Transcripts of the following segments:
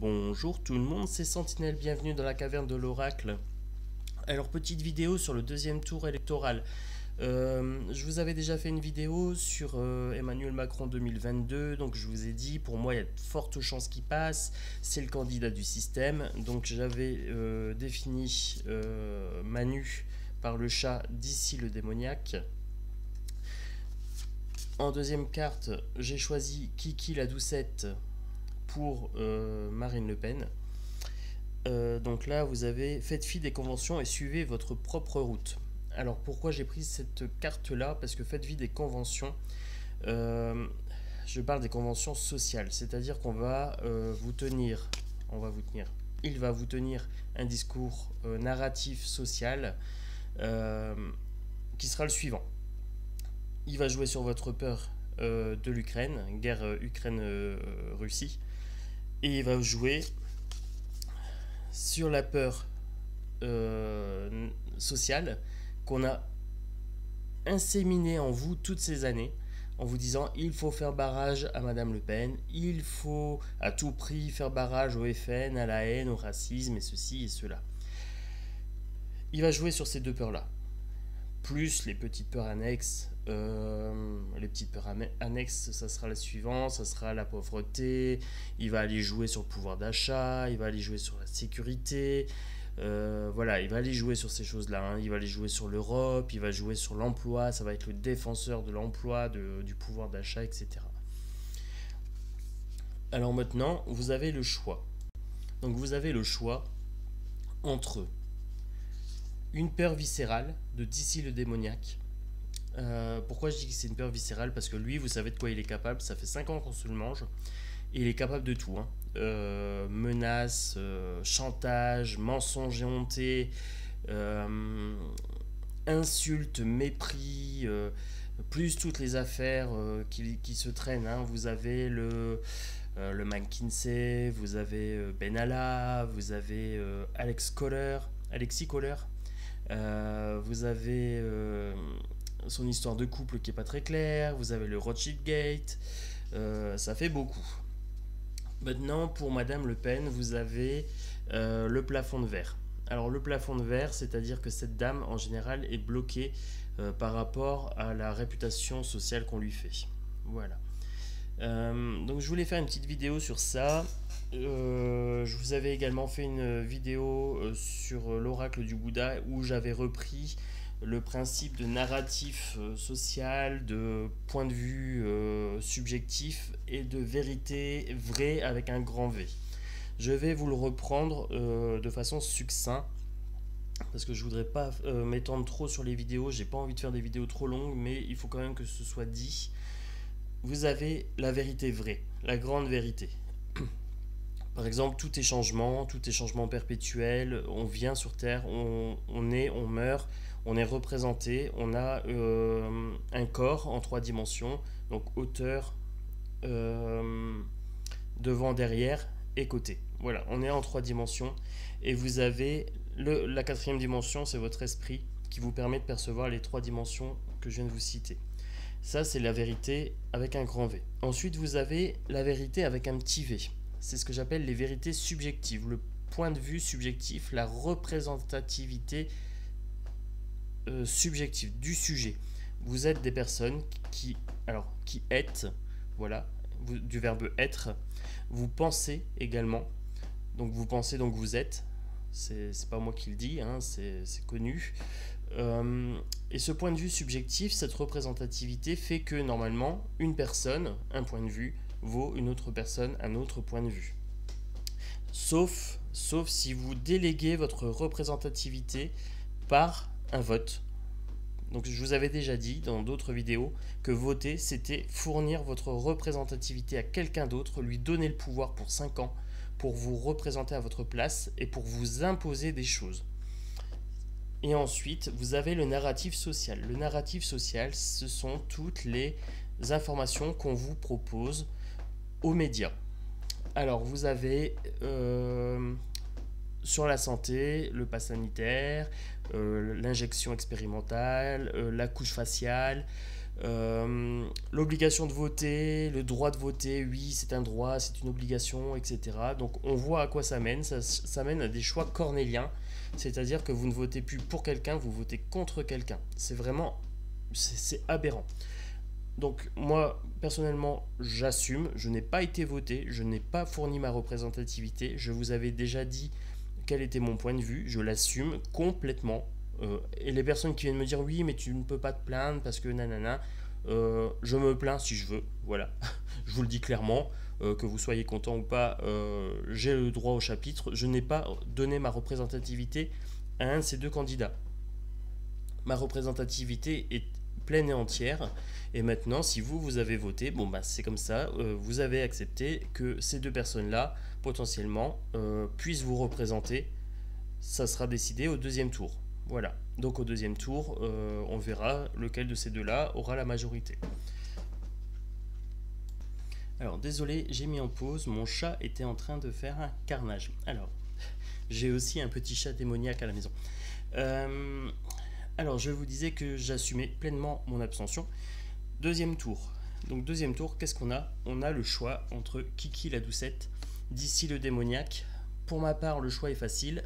Bonjour tout le monde, c'est Sentinelle, bienvenue dans la caverne de l'oracle. Alors petite vidéo sur le deuxième tour électoral. Je vous avais déjà fait une vidéo sur Emmanuel Macron 2022, donc je vous ai dit, pour moi il y a de fortes chances qu'il passe, c'est le candidat du système, donc j'avais défini Manu par le chat d'ici le démoniaque. En deuxième carte, j'ai choisi Kiki la doucette pour Marine Le Pen. Donc là, vous avez faites fi des conventions et suivez votre propre route. Alors pourquoi j'ai pris cette carte-là? Parce que faites fi des conventions, euh, je parle des conventions sociales, c'est-à-dire qu'on va vous tenir, il va vous tenir un discours narratif social euh, qui sera le suivant. Il va jouer sur votre peur de l'Ukraine, guerre Ukraine-Russie, et il va jouer sur la peur sociale qu'on a inséminée en vous toutes ces années, en vous disant il faut faire barrage à Madame Le Pen, il faut à tout prix faire barrage au FN, à la haine, au racisme et ceci et cela. Il va jouer sur ces deux peurs-là, plus les petites peurs annexes. Les petites peurs annexes, ça sera la suivante, ça sera la pauvreté, il va aller jouer sur le pouvoir d'achat, il va aller jouer sur la sécurité, voilà, il va aller jouer sur ces choses-là, hein. Il va aller jouer sur l'Europe, il va jouer sur l'emploi, ça va être le défenseur de l'emploi, du pouvoir d'achat, etc. Alors maintenant, vous avez le choix. Donc vous avez le choix entre une peur viscérale de d'ici le démoniaque. Pourquoi je dis que c'est une peur viscérale? Parce que lui, vous savez de quoi il est capable. Ça fait 5 ans qu'on se le mange. Et il est capable de tout, hein. Menaces, chantage, mensonges et hontés, insultes, mépris, plus toutes les affaires qui se traînent, hein. Vous avez le McKinsey, vous avez Benalla, vous avez Alexis Kohler, vous avez son histoire de couple qui est pas très claire, vous avez le Rothschild Gate, ça fait beaucoup. Maintenant, pour Madame Le Pen, vous avez le plafond de verre. Alors le plafond de verre, c'est-à-dire que cette dame, en général, est bloquée par rapport à la réputation sociale qu'on lui fait. Voilà. Donc je voulais faire une petite vidéo sur ça. Je vous avais également fait une vidéo sur l'oracle du Bouddha où j'avais repris le principe de narratif social, de point de vue subjectif et de vérité vraie avec un grand V. Je vais vous le reprendre de façon succincte parce que je voudrais pas m'étendre trop sur les vidéos, j'ai pas envie de faire des vidéos trop longues, mais il faut quand même que ce soit dit. Vous avez la vérité vraie, la grande vérité. Par exemple, tout est changement perpétuel, on vient sur Terre, on est, on meurt, on est représenté, on a un corps en 3 dimensions, donc hauteur, devant, derrière et côté. Voilà, on est en 3 dimensions et vous avez la 4e dimension, c'est votre esprit qui vous permet de percevoir les 3 dimensions que je viens de vous citer. Ça, c'est la vérité avec un grand V. Ensuite, vous avez la vérité avec un petit V. C'est ce que j'appelle les vérités subjectives, le point de vue subjectif, la représentativité subjective du sujet. Vous êtes des personnes qui êtes, voilà, du verbe être. Vous pensez également, donc vous pensez, donc vous êtes. C'est pas moi qui le dis, hein, c'est connu. Et ce point de vue subjectif, cette représentativité fait que normalement, une personne, un point de vue, vaut une autre personne, un autre point de vue. Sauf si vous déléguez votre représentativité par un vote. Donc je vous avais déjà dit dans d'autres vidéos que voter, c'était fournir votre représentativité à quelqu'un d'autre, lui donner le pouvoir pour 5 ans, pour vous représenter à votre place et pour vous imposer des choses. Et ensuite, vous avez le narratif social. Le narratif social, ce sont toutes les informations qu'on vous propose aux médias. Alors, vous avez sur la santé, le pass sanitaire, l'injection expérimentale, la couche faciale, L'obligation de voter, le droit de voter, oui, c'est un droit, c'est une obligation, etc. Donc on voit à quoi ça mène. Ça mène à des choix cornéliens, c'est-à-dire que vous ne votez plus pour quelqu'un, vous votez contre quelqu'un. C'est vraiment, c'est aberrant. Donc moi, personnellement, j'assume, je n'ai pas été voté, je n'ai pas fourni ma représentativité, je vous avais déjà dit quel était mon point de vue, je l'assume complètement. Et les personnes qui viennent me dire oui, mais tu ne peux pas te plaindre parce que nanana, je me plains si je veux, voilà. Je vous le dis clairement, que vous soyez content ou pas, j'ai le droit au chapitre. Je n'ai pas donné ma représentativité à un de ces deux candidats. Ma représentativité est pleine et entière. Et maintenant, si vous avez voté, bon bah c'est comme ça, vous avez accepté que ces deux personnes-là, potentiellement, puissent vous représenter. Ça sera décidé au deuxième tour. Voilà. Donc au deuxième tour, on verra lequel de ces deux-là aura la majorité. Alors désolé, j'ai mis en pause, mon chat était en train de faire un carnage. Alors, j'ai aussi un petit chat démoniaque à la maison. Alors je vous disais que j'assumais pleinement mon abstention. Deuxième tour. Donc deuxième tour, qu'est-ce qu'on a? On a le choix entre Kiki la doucette, D'ici le démoniaque. Pour ma part, le choix est facile.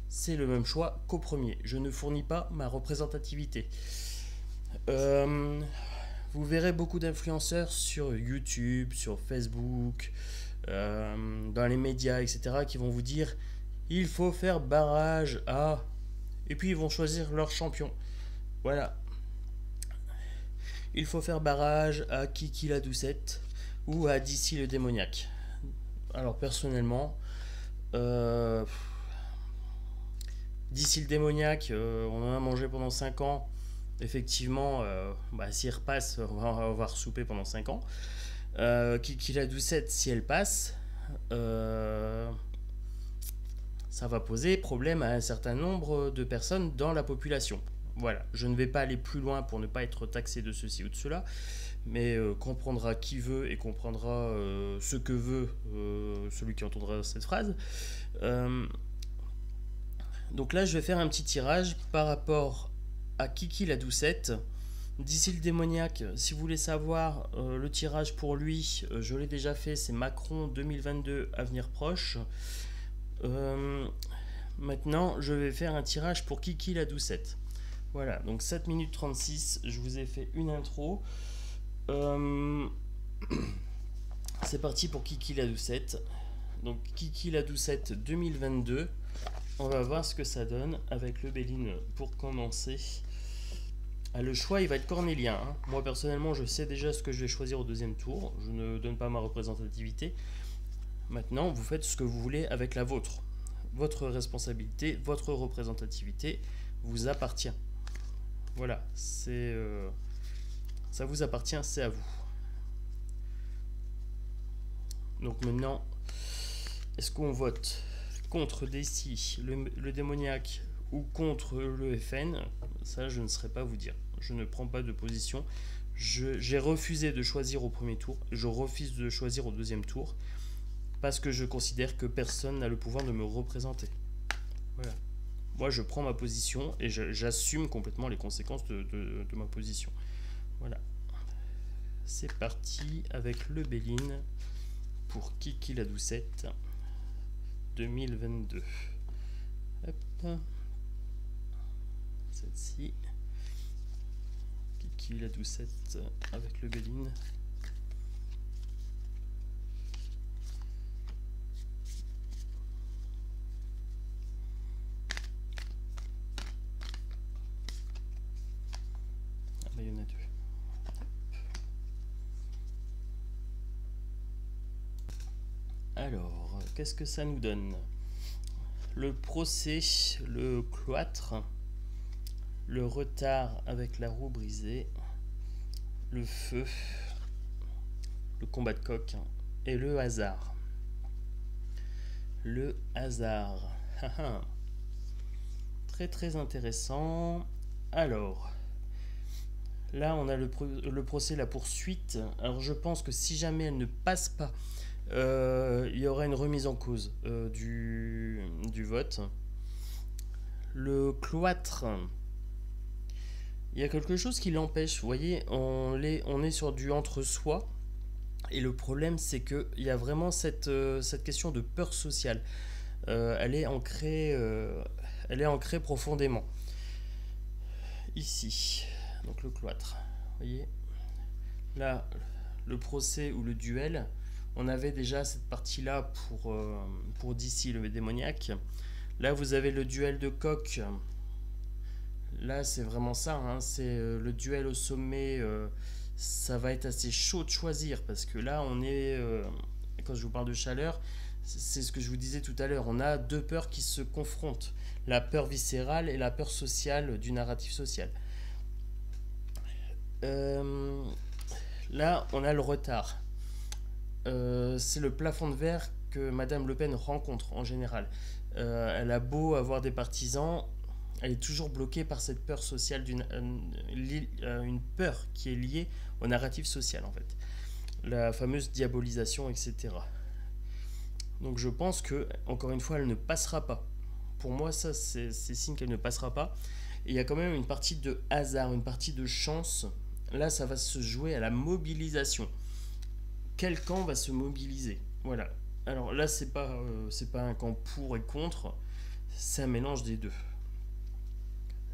C'est le même choix qu'au premier. Je ne fournis pas ma représentativité. Vous verrez beaucoup d'influenceurs sur YouTube, sur Facebook, dans les médias, etc., qui vont vous dire il faut faire barrage à... Et puis ils vont choisir leur champion. Voilà. Il faut faire barrage à Kiki la doucette ou à D'ici le démoniaque. Alors personnellement, D'ici le démoniaque, on en a mangé pendant 5 ans. Effectivement, s'il repasse, on va ressouper pendant 5 ans. Kiki la doucette, si elle passe, ça va poser problème à un certain nombre de personnes dans la population. Voilà, je ne vais pas aller plus loin pour ne pas être taxé de ceci ou de cela, mais comprendra qui veut et comprendra ce que veut celui qui entendra cette phrase. Donc là, je vais faire un petit tirage par rapport à Kiki la doucette. D'ici le démoniaque, si vous voulez savoir le tirage pour lui, je l'ai déjà fait, c'est Macron 2022, avenir proche. Maintenant, je vais faire un tirage pour Kiki la doucette. Voilà, donc 7 minutes 36, je vous ai fait une intro. C'est parti pour Kiki la doucette. Donc Kiki la doucette 2022. On va voir ce que ça donne avec le Béline pour commencer. Ah, le choix, il va être cornélien. Hein. Moi, personnellement, je sais déjà ce que je vais choisir au deuxième tour. Je ne donne pas ma représentativité. Maintenant, vous faites ce que vous voulez avec la vôtre. Votre responsabilité, votre représentativité vous appartient. Voilà, c'est ça vous appartient, c'est à vous. Donc maintenant, est-ce qu'on vote contre D'ici le démoniaque ou contre le FN? Ça, je ne saurais pas vous dire. Je ne prends pas de position. J'ai refusé de choisir au premier tour. Je refuse de choisir au deuxième tour parce que je considère que personne n'a le pouvoir de me représenter. Voilà. Moi, je prends ma position et j'assume complètement les conséquences de ma position. Voilà. C'est parti avec le Béline pour Kiki la doucette 2022. Hop. Celle-ci. Kiki la doucette avec le Béline. Ah bah, il y en a deux. Alors, qu'est-ce que ça nous donne? Le procès, le cloître, le retard avec la roue brisée, le feu, le combat de coq et le hasard. Le hasard. Très très intéressant. Alors, là on a le procès, la poursuite. Alors je pense que si jamais elle ne passe pas, il y aura une remise en cause du vote. Le cloître, il y a quelque chose qui l'empêche. Vous voyez, on est sur du entre-soi. Et le problème, c'est qu'il y a vraiment cette question de peur sociale. Elle est ancrée profondément. Ici, donc le cloître. Vous voyez, là, le procès ou le duel, on avait déjà cette partie-là pour d'ici le démoniaque. Là, vous avez le duel de coq. Là, c'est vraiment ça, hein, c'est le duel au sommet. Ça va être assez chaud de choisir parce que là, quand je vous parle de chaleur, c'est ce que je vous disais tout à l'heure. On a deux peurs qui se confrontent, la peur viscérale et la peur sociale du narratif social. Euh, Là, on a le retard. C'est le plafond de verre que Madame Le Pen rencontre en général. Elle a beau avoir des partisans, elle est toujours bloquée par cette peur sociale, une peur qui est liée au narratif social en fait. La fameuse diabolisation, etc. Donc je pense que, encore une fois, elle ne passera pas. Pour moi, ça, c'est signe qu'elle ne passera pas. Et il y a quand même une partie de hasard, une partie de chance. Là, ça va se jouer à la mobilisation. Quel camp va se mobiliser? Voilà. Alors là, c'est pas un camp pour et contre, c'est un mélange des deux.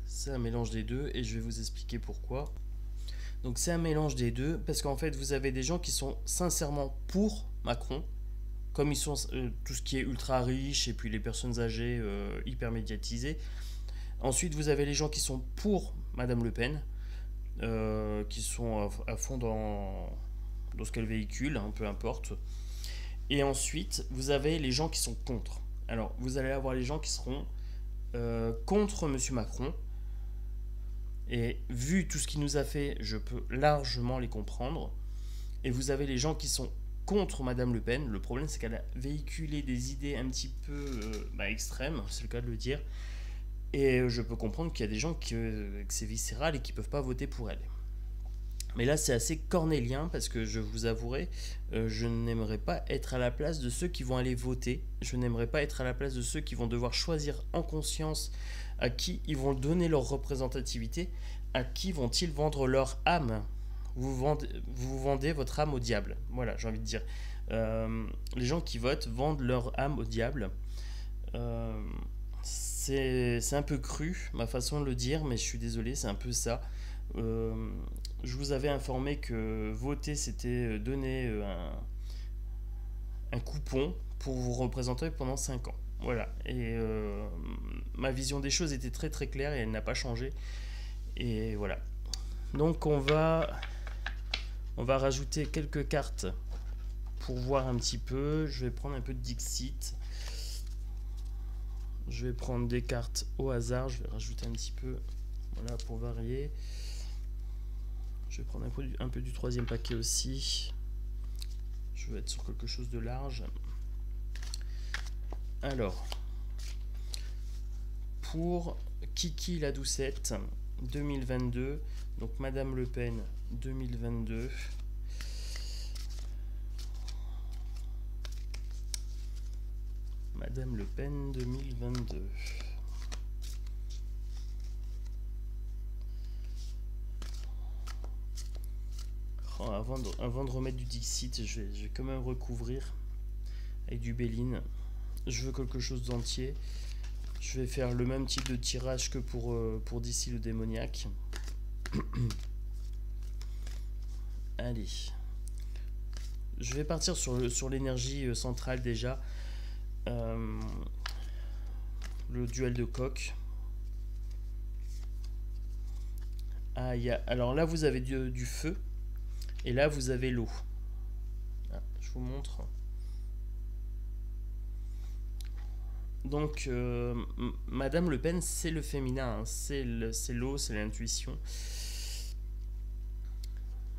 C'est un mélange des deux et je vais vous expliquer pourquoi. Donc c'est un mélange des deux parce qu'en fait, vous avez des gens qui sont sincèrement pour Macron, comme ils sont tout ce qui est ultra riche et puis les personnes âgées hyper médiatisées. Ensuite, vous avez les gens qui sont pour Madame Le Pen, qui sont à fond dans ce qu'elle véhicule, hein, peu importe. Et ensuite, vous avez les gens qui sont contre. Alors, vous allez avoir les gens qui seront contre Monsieur Macron. Et vu tout ce qu'il nous a fait, je peux largement les comprendre. Et vous avez les gens qui sont contre Madame Le Pen. Le problème, c'est qu'elle a véhiculé des idées un petit peu extrêmes, c'est le cas de le dire. Et je peux comprendre qu'il y a des gens que c'est viscéral et qui ne peuvent pas voter pour elle. Mais là, c'est assez cornélien parce que je vous avouerai, je n'aimerais pas être à la place de ceux qui vont aller voter. Je n'aimerais pas être à la place de ceux qui vont devoir choisir en conscience à qui ils vont donner leur représentativité, à qui vont-ils vendre leur âme. Vous vendez votre âme au diable. Voilà, j'ai envie de dire. Les gens qui votent vendent leur âme au diable. C'est un peu cru, ma façon de le dire, mais je suis désolé, c'est un peu ça. Je vous avais informé que voter, c'était donner un coupon pour vous représenter pendant 5 ans. Voilà. Et ma vision des choses était très très claire et elle n'a pas changé. Et voilà. Donc on va rajouter quelques cartes pour voir un petit peu. Je vais prendre un peu de Dixit. Je vais prendre des cartes au hasard. Je vais rajouter un petit peu. Voilà, pour varier. Je vais prendre un peu du troisième paquet aussi. Je vais être sur quelque chose de large. Alors, pour Kiki la Doucette 2022, donc Madame Le Pen 2022. Madame Le Pen 2022. Oh, avant de remettre du Dixit, je vais quand même recouvrir avec du Béline. Je veux quelque chose d'entier. Je vais faire le même type de tirage que pour d'ici le démoniaque. Allez. Je vais partir sur l'énergie centrale déjà. Le duel de coq. Alors là, vous avez du feu. Et là, vous avez l'eau. Ah, je vous montre. Donc, Madame Le Pen, c'est le féminin. Hein. C'est l'eau, c'est l'intuition.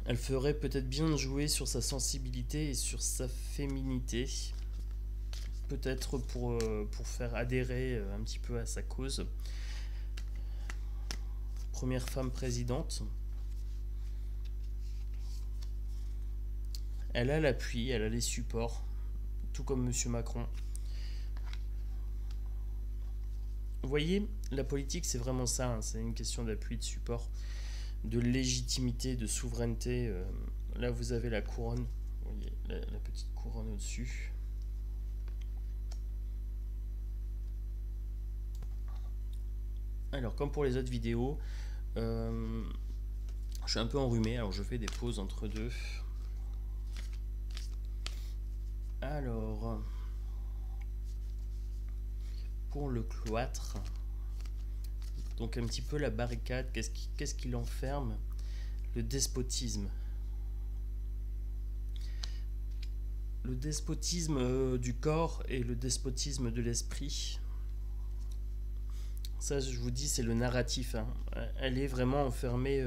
Elle ferait peut-être bien jouer sur sa sensibilité et sur sa féminité. Peut-être pour faire adhérer un petit peu à sa cause. Première femme présidente. Elle a l'appui, elle a les supports, tout comme Monsieur Macron. Vous voyez, la politique, c'est vraiment ça, hein, c'est une question d'appui, de support. de légitimité, de souveraineté. Là, vous avez la couronne. Vous voyez, la petite couronne au-dessus. Alors, comme pour les autres vidéos, je suis un peu enrhumé, alors je fais des pauses entre deux. Alors, pour le cloître, donc un petit peu la barricade, qu'est-ce qui l'enferme? Le despotisme. Le despotisme du corps et le despotisme de l'esprit. Ça, je vous dis, c'est le narratif. Hein. Elle est vraiment enfermée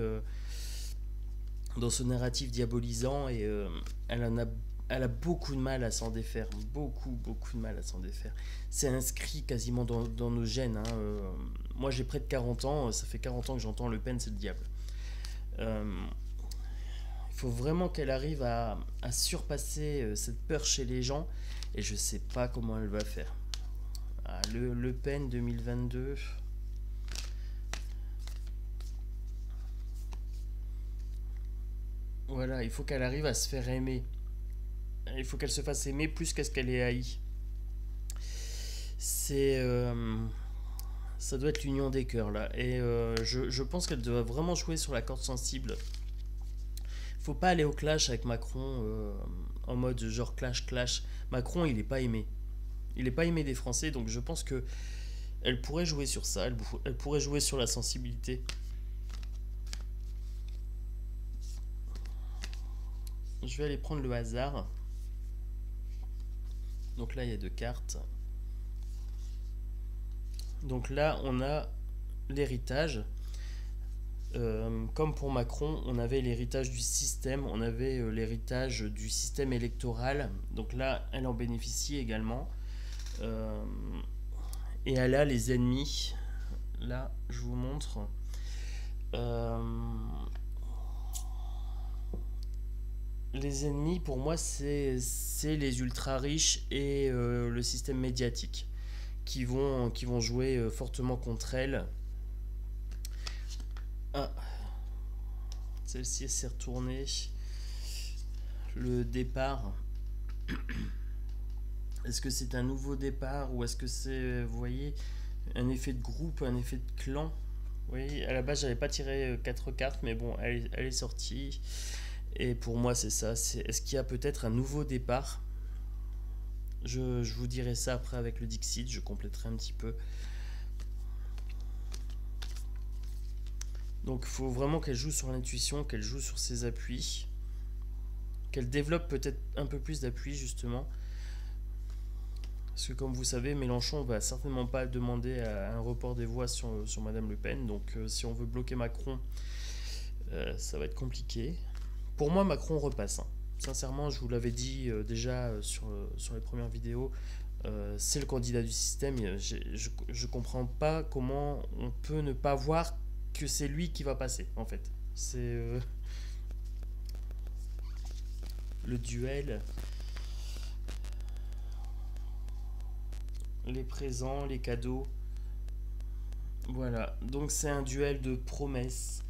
dans ce narratif diabolisant et elle a beaucoup de mal à s'en défaire. Beaucoup de mal à s'en défaire. C'est inscrit quasiment dans nos gènes. Hein. Moi, j'ai près de 40 ans. Ça fait 40 ans que j'entends Le Pen, c'est le diable. Il faut vraiment qu'elle arrive à surpasser cette peur chez les gens. Et je sais pas comment elle va faire. Ah, Le Pen 2022... Voilà, il faut qu'elle arrive à se faire aimer. Il faut qu'elle se fasse aimer plus qu'à ce qu'elle est haïe. Ça doit être l'union des cœurs là. Et je pense qu'elle doit vraiment jouer sur la corde sensible. Faut pas aller au clash avec Macron en mode genre clash. Macron, il est pas aimé. Il est pas aimé des Français, donc je pense que elle pourrait jouer sur ça. Elle pourrait jouer sur la sensibilité. Je vais aller prendre le hasard. Donc là, il y a 2 cartes. Donc là, on a l'héritage. Comme pour Macron, on avait l'héritage du système, on avait l'héritage du système électoral. Donc là, elle en bénéficie également. Et elle a les ennemis. Là, je vous montre. Les ennemis, pour moi, c'est les ultra riches et le système médiatique qui vont jouer fortement contre elle. Ah, celle-ci s'est retournée. Le départ. Est-ce que c'est un nouveau départ ou est-ce que c'est, vous voyez, un effet de groupe, un effet de clan? Oui, à la base, j'avais pas tiré 4 cartes, mais bon, elle est sortie. Et pour moi, c'est ça. Est-ce qu'il y a peut-être un nouveau départ? Je vous dirai ça après avec le Dixit. Je compléterai un petit peu. Donc, il faut vraiment qu'elle joue sur l'intuition, qu'elle joue sur ses appuis. Qu'elle développe peut-être un peu plus d'appui, justement. Parce que, comme vous savez, Mélenchon va certainement pas demander un report des voix sur Madame Le Pen. Donc, si on veut bloquer Macron, ça va être compliqué. Pour moi, Macron repasse. Hein. Sincèrement, je vous l'avais dit déjà sur les premières vidéos, c'est le candidat du système. Je comprends pas comment on peut ne pas voir que c'est lui qui va passer, en fait. C'est le duel, les présents, les cadeaux. Voilà, donc c'est un duel de promesses.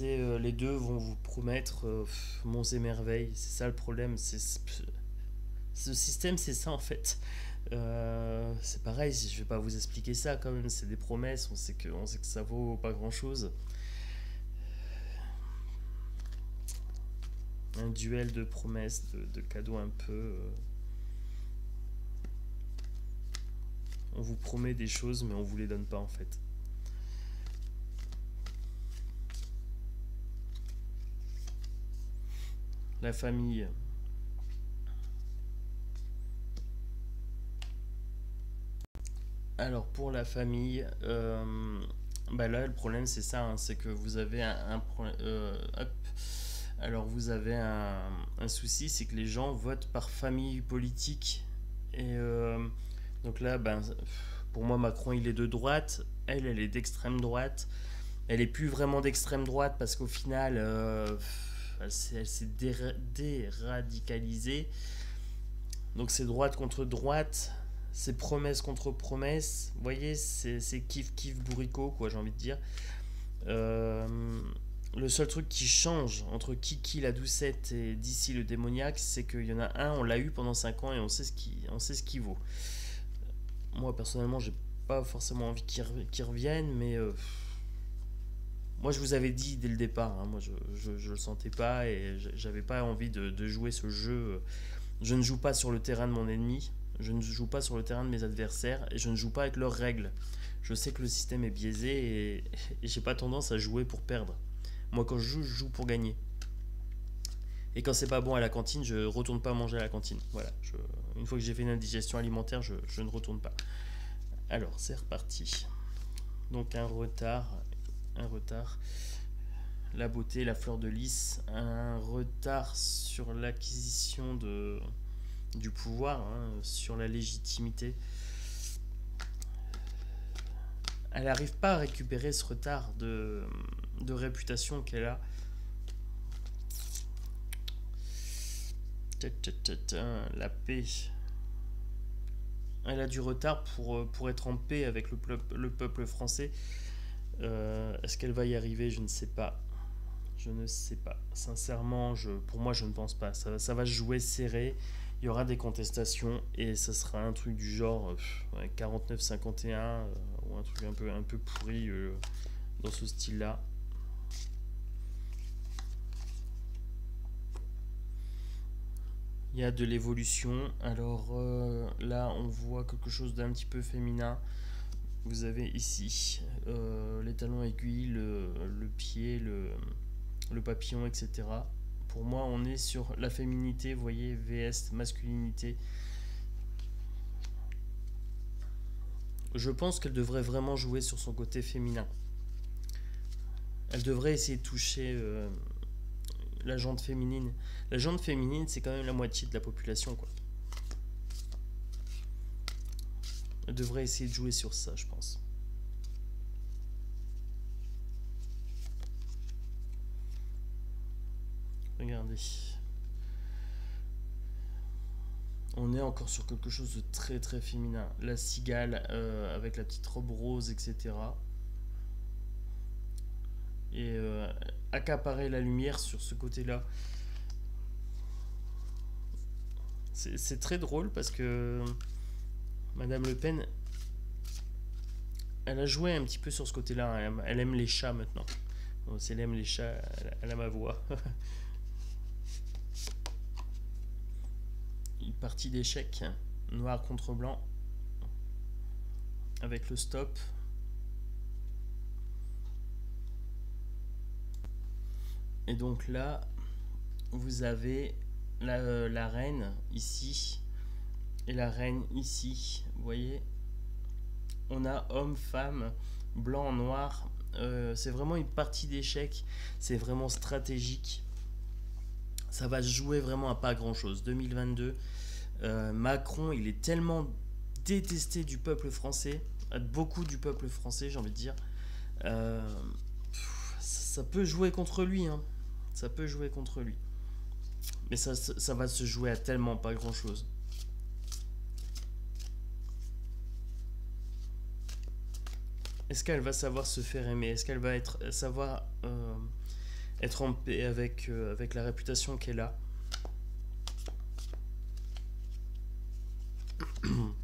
Les deux vont vous promettre monts et merveilles. C'est ça le problème. Ce système, c'est ça en fait. C'est pareil. Je vais pas vous expliquer ça quand même. C'est des promesses. On sait que ça vaut pas grand chose. Un duel de promesses, de cadeaux un peu. On vous promet des choses, mais on vous les donne pas en fait. La famille. Alors pour la famille, bah là le problème c'est ça, hein, c'est que vous avez alors vous avez un souci, c'est que les gens votent par famille politique et donc là, ben, pour moi Macron il est de droite, elle est d'extrême droite. Elle est plus vraiment d'extrême droite parce qu'au final elle s'est déradicalisée. Donc c'est droite contre droite, c'est promesse contre promesse. Vous voyez, c'est kiff kiff bourricot quoi, j'ai envie de dire. Le seul truc qui change entre Kiki la doucette et d'ici le démoniaque, c'est qu'il y en a un, on l'a eu pendant 5 ans et on sait ce qu'il vaut. Moi personnellement, j'ai pas forcément envie qu'il revienne, mais moi je vous avais dit dès le départ, hein, moi je le sentais pas et j'avais pas envie de jouer ce jeu. Je ne joue pas sur le terrain de mon ennemi, je ne joue pas sur le terrain de mes adversaires et je ne joue pas avec leurs règles. Je sais que le système est biaisé et j'ai pas tendance à jouer pour perdre. Moi, quand je joue pour gagner. Et quand c'est pas bon à la cantine, je retourne pas manger à la cantine. Voilà. Une fois que j'ai fait une indigestion alimentaire, je ne retourne pas. Alors, c'est reparti. Donc un retard. Un retard. La beauté, la fleur de lys. Un retard sur l'acquisition du pouvoir, hein, sur la légitimité. Elle n'arrive pas à récupérer ce retard de réputation qu'elle a. La paix. Elle a du retard pour être en paix avec le peuple français. Est-ce qu'elle va y arriver? Je ne sais pas. Je ne sais pas. Sincèrement, pour moi, je ne pense pas. Ça va se jouer serré. Il y aura des contestations et ça sera un truc du genre 49-51 ou un truc un peu pourri dans ce style-là. Il y a de l'évolution. Alors là, on voit quelque chose d'un petit peu féminin. Vous avez ici les talons aiguilles, le pied, le papillon, etc. Pour moi, on est sur la féminité, vous voyez, vs masculinité. Je pense qu'elle devrait vraiment jouer sur son côté féminin. Elle devrait essayer de toucher la jante féminine. La jante féminine, c'est quand même la moitié de la population, quoi. Elle devrait essayer de jouer sur ça, je pense. Regardez. On est encore sur quelque chose de très très féminin. La cigale avec la petite robe rose, etc. Et accaparer la lumière sur ce côté-là. C'est très drôle parce que Madame Le Pen, elle a joué un petit peu sur ce côté-là. Elle aime les chats maintenant. Donc, si elle aime les chats, elle a ma voix. Une partie d'échecs, noir contre blanc, avec le stop. Et donc là, vous avez la reine ici et la reine ici. Vous voyez, on a homme, femme, blanc, noir. C'est vraiment une partie d'échecs. C'est vraiment stratégique. Ça va se jouer vraiment à pas grand chose. 2022, Macron, il est tellement détesté du peuple français, beaucoup du peuple français, j'ai envie de dire. Ça peut jouer contre lui, hein. Ça peut jouer contre lui. Mais ça va se jouer à tellement pas grand chose. Est-ce qu'elle va savoir se faire aimer? Est-ce qu'elle va savoir être en paix avec la réputation qu'elle a? Vous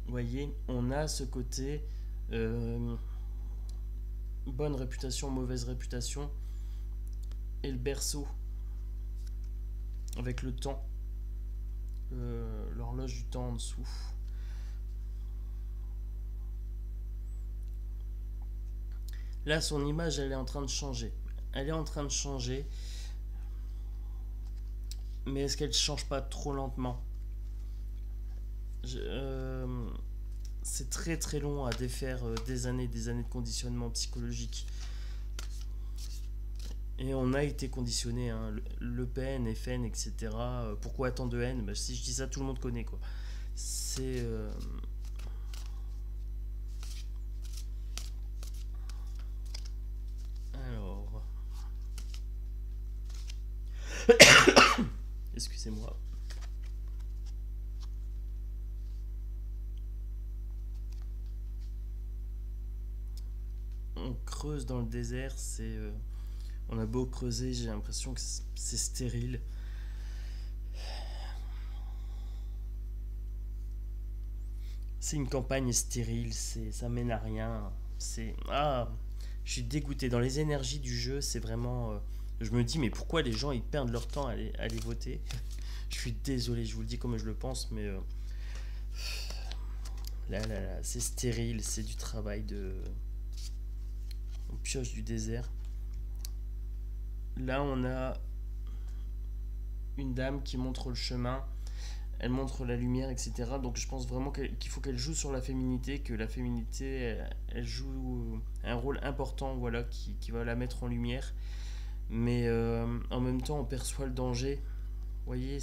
voyez, on a ce côté bonne réputation, mauvaise réputation, et le berceau avec le temps, l'horloge du temps en dessous. Là, son image, elle est en train de changer. Elle est en train de changer. Mais est-ce qu'elle ne change pas trop lentement? C'est très très long à défaire des années de conditionnement psychologique. Et on a été conditionné, hein. Le Pen, FN, etc. Pourquoi tant de haine? Si je dis ça, tout le monde connaît, quoi. C'est... Alors... Excusez-moi. on creuse dans le désert, on a beau creuser, j'ai l'impression que c'est stérile. C'est une campagne stérile, ça mène à rien. Je suis dégoûté. Dans les énergies du jeu, c'est vraiment. Je me dis, mais pourquoi les gens ils perdent leur temps à aller voter? Je suis désolé, je vous le dis comme je le pense, mais là, c'est stérile, c'est du travail de. On pioche du désert. Là, on a une dame qui montre le chemin, elle montre la lumière, etc. Donc je pense vraiment qu'il faut qu'elle joue sur la féminité, que la féminité, elle joue un rôle important, voilà, qui va la mettre en lumière. Mais en même temps, on perçoit le danger. Vous voyez,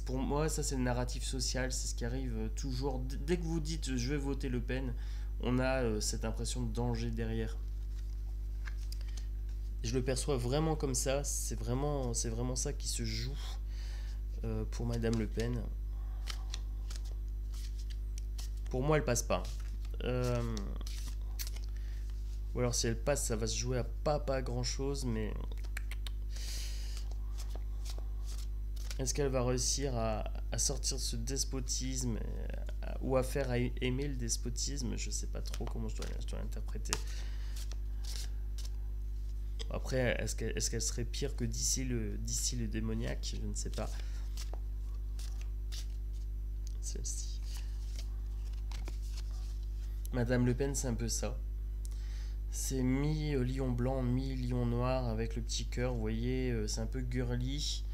pour moi, ça c'est le narratif social, c'est ce qui arrive toujours. Dès que vous dites je vais voter Le Pen, on a cette impression de danger derrière. Je le perçois vraiment comme ça, c'est vraiment ça qui se joue pour Madame Le Pen. Pour moi, elle passe pas. Ou alors si elle passe, ça va se jouer à pas grand chose, mais est-ce qu'elle va réussir à sortir de ce despotisme ou à faire aimer le despotisme? Je sais pas trop comment je dois l'interpréter. Après, est-ce qu'elle serait pire que d'ici le démoniaque? Je ne sais pas. Celle-ci. Madame Le Pen, c'est un peu ça. C'est mi-lion blanc, mi-lion noir avec le petit cœur. Vous voyez, c'est un peu girly.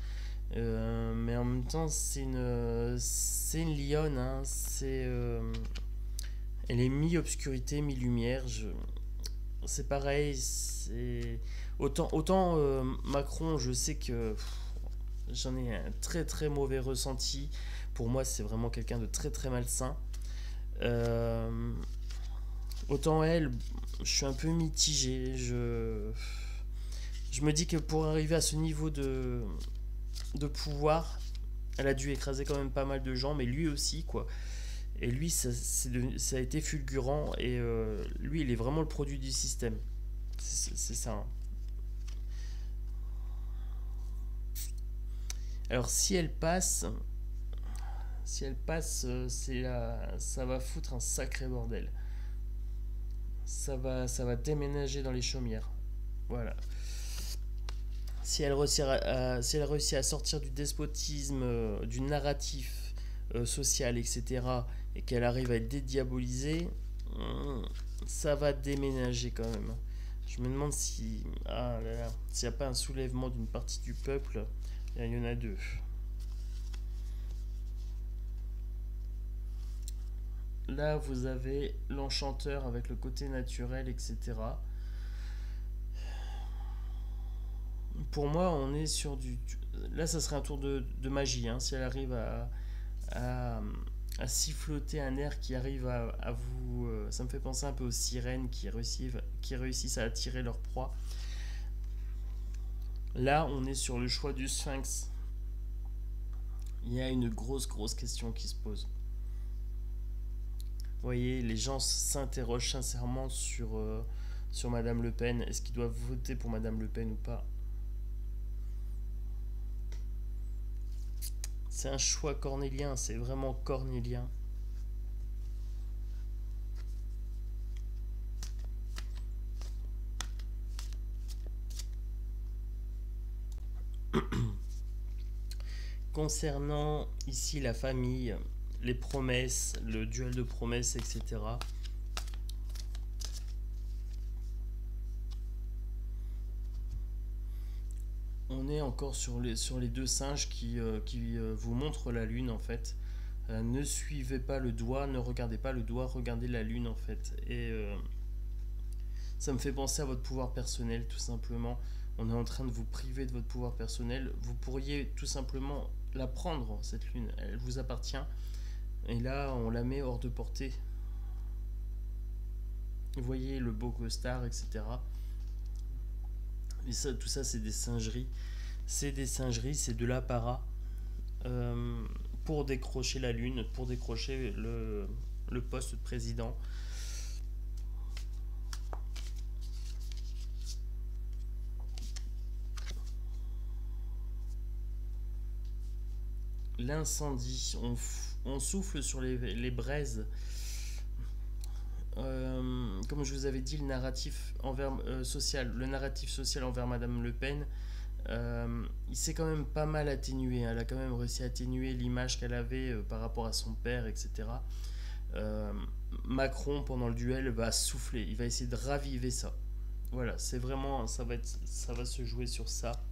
Mais en même temps, c'est une lionne. Hein. Elle est mi-obscurité, mi-lumière. C'est pareil. Autant Macron, je sais que j'en ai un très très mauvais ressenti. Pour moi, c'est vraiment quelqu'un de très très malsain. Autant elle, je suis un peu mitigé. Je me dis que pour arriver à ce niveau de pouvoir, elle a dû écraser quand même pas mal de gens, mais lui aussi, quoi. Et lui, ça a été fulgurant, et lui, il est vraiment le produit du système. C'est ça. Hein. Alors, si elle passe, ça va foutre un sacré bordel. Ça va déménager dans les chaumières. Voilà. Si elle réussit à sortir du despotisme, du narratif social, etc., et qu'elle arrive à être dédiabolisée, ça va déménager quand même. Je me demande s'il n'y a pas un soulèvement d'une partie du peuple. Il y en a deux. Là, vous avez l'enchanteur avec le côté naturel, etc. Pour moi, on est sur du. Là, ça serait un tour de magie. Hein, si elle arrive à, siffloter un air qui arrive à vous. Ça me fait penser un peu aux sirènes qui réussissent à attirer leur proie. Là, on est sur le choix du sphinx. Il y a une grosse question qui se pose. Vous voyez, les gens s'interrogent sincèrement sur Madame Le Pen. Est-ce qu'ils doivent voter pour Madame Le Pen ou pas? C'est un choix cornélien, c'est vraiment cornélien. Concernant ici la famille, les promesses, le duel de promesses, etc. On est encore sur les deux singes qui vous montrent la lune en fait. Ne suivez pas le doigt, ne regardez pas le doigt, regardez la lune en fait. Et ça me fait penser à votre pouvoir personnel tout simplement. On est en train de vous priver de votre pouvoir personnel. Vous pourriez tout simplement la prendre, cette lune. Elle vous appartient. Et là, on la met hors de portée. Vous voyez le beau costard, etc. Et ça, tout ça, c'est des singeries. C'est de l'apparat pour décrocher la lune, pour décrocher le poste de président. l'incendie. On souffle sur les braises. Comme je vous avais dit, le narratif social envers Madame Le Pen, il s'est quand même pas mal atténué. Elle a quand même réussi à atténuer l'image qu'elle avait par rapport à son père, etc. Macron, pendant le duel, va souffler. Il va essayer de raviver ça. Voilà, c'est vraiment, ça va se jouer sur ça.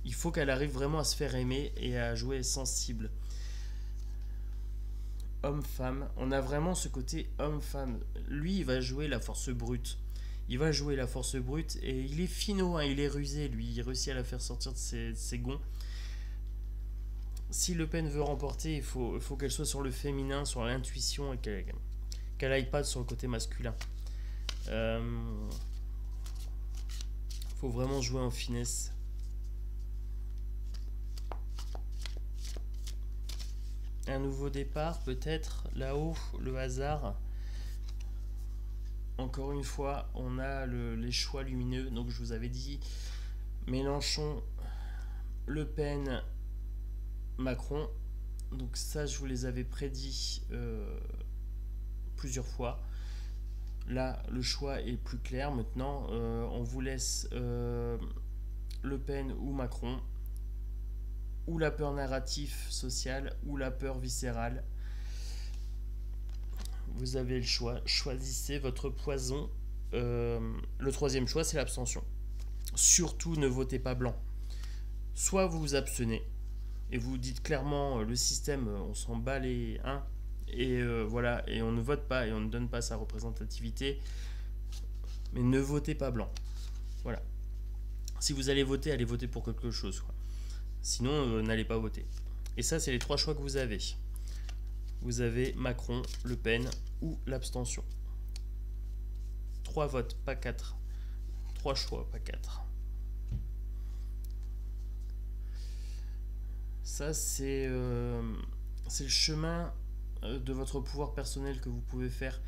Il faut qu'elle arrive vraiment à se faire aimer et à jouer sensible. Homme-femme, on a vraiment ce côté homme-femme. Lui, il va jouer la force brute. Il va jouer la force brute et il est finot, hein, il est rusé, lui. Il réussit à la faire sortir de ses gonds. Si Le Pen veut remporter, il faut qu'elle soit sur le féminin, sur l'intuition et qu'elle aille pas sur le côté masculin. Faut vraiment jouer en finesse. Un nouveau départ, peut-être, là-haut, le hasard. Encore une fois, on a les choix lumineux. Donc je vous avais dit, Mélenchon, Le Pen, Macron. Donc ça, je vous les avais prédit plusieurs fois. Là, le choix est plus clair. Maintenant, on vous laisse Le Pen ou Macron, ou la peur narrative sociale, ou la peur viscérale. Vous avez le choix. Choisissez votre poison. Le troisième choix, c'est l'abstention. Surtout, ne votez pas blanc. Soit vous vous abstenez, et vous dites clairement, le système, on s'en bat les uns, et voilà, et on ne vote pas, et on ne donne pas sa représentativité, mais ne votez pas blanc. Voilà. Si vous allez voter pour quelque chose, quoi. Sinon, n'allez pas voter. Et ça, c'est les trois choix que vous avez. Vous avez Macron, Le Pen ou l'abstention. 3 votes, pas 4. 3 choix, pas 4. Ça, c'est le chemin de votre pouvoir personnel que vous pouvez faire.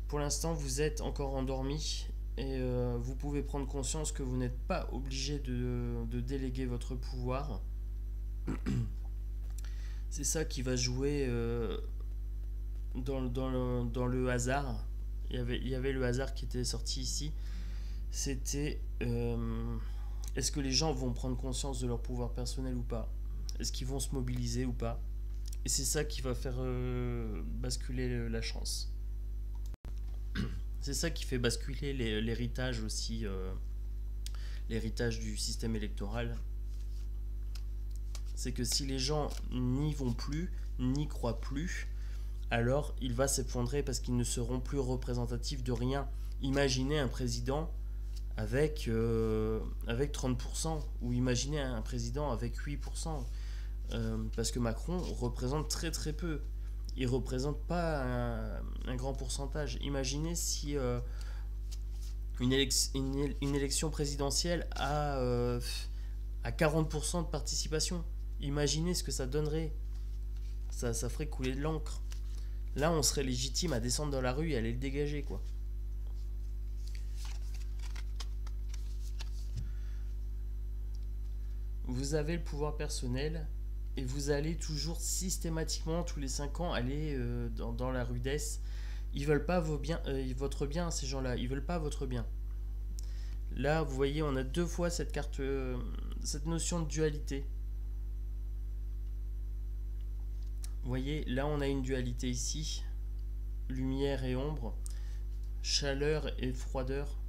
Pour l'instant, vous êtes encore endormi et vous pouvez prendre conscience que vous n'êtes pas obligé de déléguer votre pouvoir. C'est ça qui va jouer dans le hasard. Il y avait le hasard qui était sorti ici. C'était est-ce que les gens vont prendre conscience de leur pouvoir personnel ou pas? Est-ce qu'ils vont se mobiliser ou pas? Et c'est ça qui va faire basculer la chance. C'est ça qui fait basculer l'héritage aussi, l'héritage du système électoral. C'est que si les gens n'y vont plus, n'y croient plus, alors il va s'effondrer parce qu'ils ne seront plus représentatifs de rien. Imaginez un président avec 30%, ou imaginez un président avec 8%, parce que Macron représente très très peu. Il ne représente pas un grand pourcentage. Imaginez si une élection présidentielle a 40% de participation. Imaginez ce que ça donnerait. Ça ferait couler de l'encre. Là, on serait légitime à descendre dans la rue et aller le dégager, quoi. Vous avez le pouvoir personnel et vous allez toujours systématiquement, tous les 5 ans, aller dans la rudesse. Ils veulent pas votre bien, ces gens-là. Ils veulent pas votre bien. Là, vous voyez, on a 2 fois cette carte, cette notion de dualité. Vous voyez, là, on a une dualité ici. Lumière et ombre. Chaleur et froideur.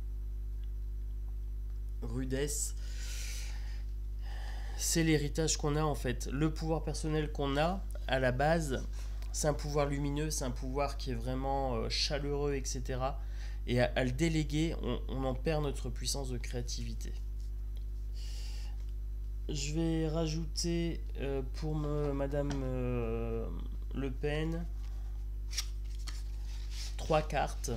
Rudesse. C'est l'héritage qu'on a, en fait. Le pouvoir personnel qu'on a, à la base, c'est un pouvoir lumineux, c'est un pouvoir qui est vraiment chaleureux, etc. Et à le déléguer, on en perd notre puissance de créativité. Je vais rajouter pour Madame Le Pen 3 cartes.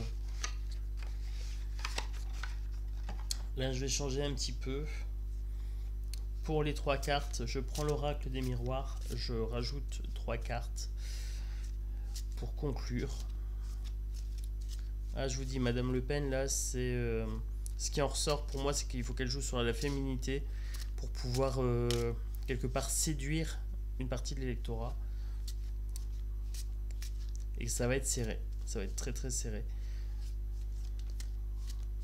Là, je vais changer un petit peu. Pour les 3 cartes, je prends l'oracle des miroirs, je rajoute 3 cartes pour conclure. Ah, je vous dis, Madame Le Pen, là, c'est ce qui en ressort pour moi, c'est qu'il faut qu'elle joue sur la féminité pour pouvoir quelque part séduire une partie de l'électorat. Et ça va être serré. Ça va être très très serré.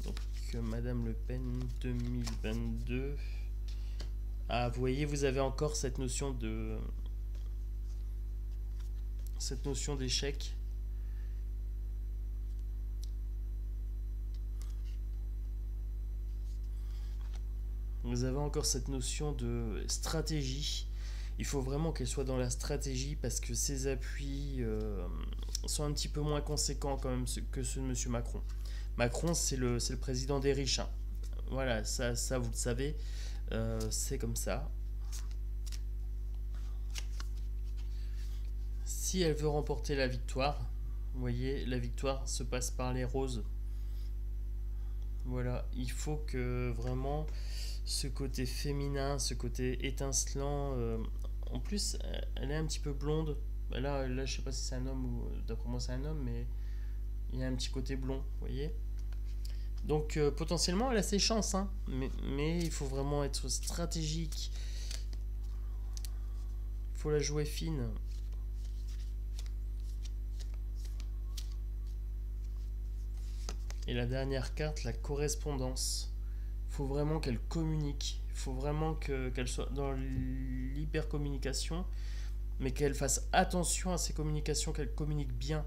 Donc Madame Le Pen 2022. Ah, vous voyez, vous avez encore cette notion de... cette notion d'échec. Vous avez encore cette notion de stratégie. Il faut vraiment qu'elle soit dans la stratégie parce que ses appuis sont un petit peu moins conséquents quand même que ceux de M. Macron. Macron, c'est le président des riches. Hein. Voilà, ça vous le savez, c'est comme ça. Si elle veut remporter la victoire, vous voyez, la victoire se passe par les roses. Voilà, il faut que vraiment ce côté féminin, ce côté étincelant, en plus, elle est un petit peu blonde. Là, je sais pas si c'est un homme ou d'après moi c'est un homme, mais il y a un petit côté blond, vous voyez. Donc potentiellement, elle a ses chances, hein, mais il faut vraiment être stratégique. Il faut la jouer fine. Et la dernière carte, la correspondance. Il faut vraiment qu'elle communique. Il faut vraiment qu'elle soit dans l'hypercommunication, mais qu'elle fasse attention à ses communications, qu'elle communique bien.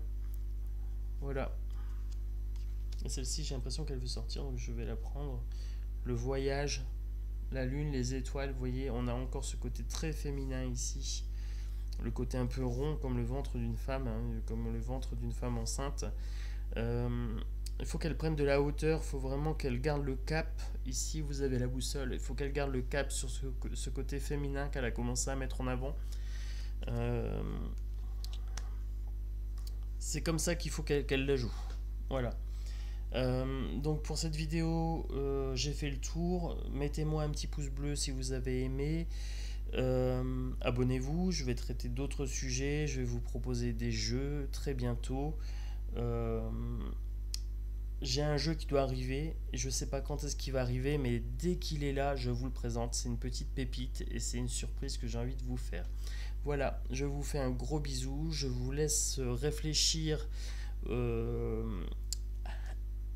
Voilà. Et celle-ci, j'ai l'impression qu'elle veut sortir, donc je vais la prendre. Le voyage, la lune, les étoiles, vous voyez, on a encore ce côté très féminin ici. Le côté un peu rond, comme le ventre d'une femme, hein, comme le ventre d'une femme enceinte. Il faut qu'elle prenne de la hauteur, il faut vraiment qu'elle garde le cap. Ici, vous avez la boussole. Il faut qu'elle garde le cap sur ce côté féminin qu'elle a commencé à mettre en avant. C'est comme ça qu'il faut qu'elle la joue. Voilà. Donc pour cette vidéo, j'ai fait le tour. Mettez-moi un petit pouce bleu si vous avez aimé. Abonnez-vous, je vais traiter d'autres sujets. Je vais vous proposer des jeux très bientôt. J'ai un jeu qui doit arriver, et je ne sais pas quand est-ce qu'il va arriver, mais dès qu'il est là, je vous le présente. C'est une petite pépite et c'est une surprise que j'ai envie de vous faire. Voilà, je vous fais un gros bisou, je vous laisse réfléchir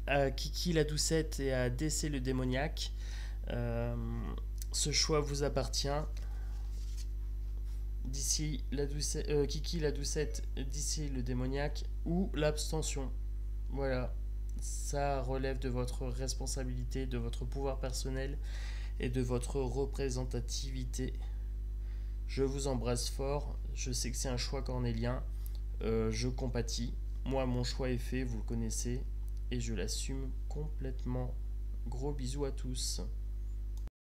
à Kiki la doucette et à DC le démoniaque. Ce choix vous appartient. D'ici la doucette, Kiki la doucette, DC le démoniaque ou l'abstention. Voilà. Ça relève de votre responsabilité, de votre pouvoir personnel et de votre représentativité. Je vous embrasse fort. Je sais que c'est un choix cornélien. Je compatis. Moi, mon choix est fait, vous le connaissez. Et je l'assume complètement. Gros bisous à tous.